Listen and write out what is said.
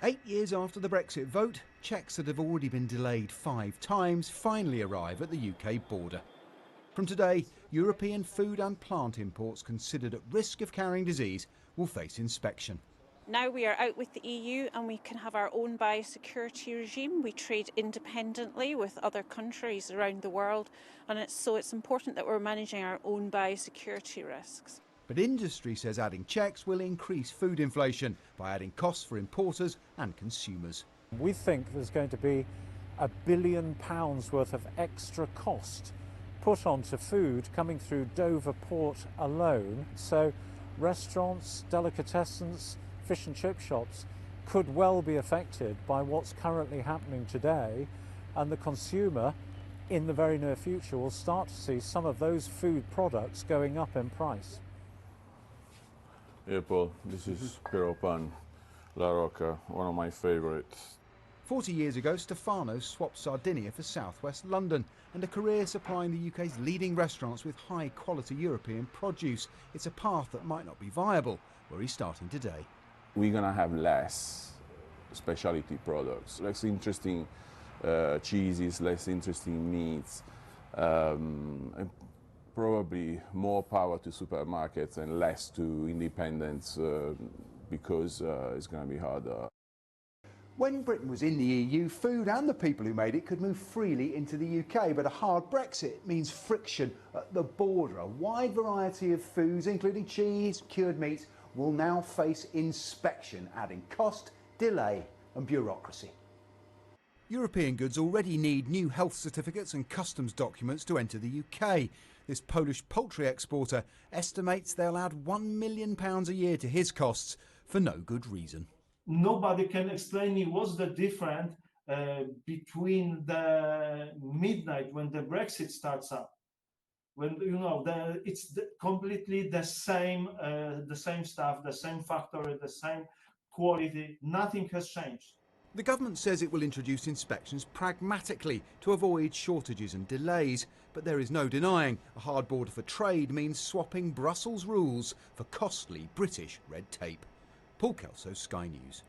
8 years after the Brexit vote, checks that have already been delayed 5 times finally arrive at the UK border. From today, European food and plant imports considered at risk of carrying disease will face inspection. Now we are out with the EU and we can have our own biosecurity regime. We trade independently with other countries around the world, and it's important that we're managing our own biosecurity risks. But industry says adding checks will increase food inflation by adding costs for importers and consumers. We think there's going to be £1 billion worth of extra cost put onto food coming through Dover port alone. So restaurants, delicatessens, fish and chip shops could well be affected by what's currently happening today, and the consumer in the very near future will start to see some of those food products going up in price. Yeah, Paul, this is Piero Pan, La Rocca, one of my favorites. 40 years ago, Stefano swapped Sardinia for southwest London and a career supplying the UK's leading restaurants with high-quality European produce. It's a path that might not be viable where he's starting today. We're going to have less specialty products, less interesting cheeses, less interesting meats, and probably more power to supermarkets and less to independents because it's going to be harder. When Britain was in the EU, food and the people who made it could move freely into the UK, but a hard Brexit means friction at the border. A wide variety of foods, including cheese, cured meats, will now face inspection, adding cost, delay and bureaucracy. European goods already need new health certificates and customs documents to enter the UK. This Polish poultry exporter estimates they'll add £1 million a year to his costs for no good reason. Nobody can explain me what's the difference between the midnight when the Brexit starts up, when it's completely the same stuff, the same factory, the same quality. Nothing has changed. The government says it will introduce inspections pragmatically to avoid shortages and delays, but there is no denying a hard border for trade means swapping Brussels rules for costly British red tape. Paul Kelso, Sky News.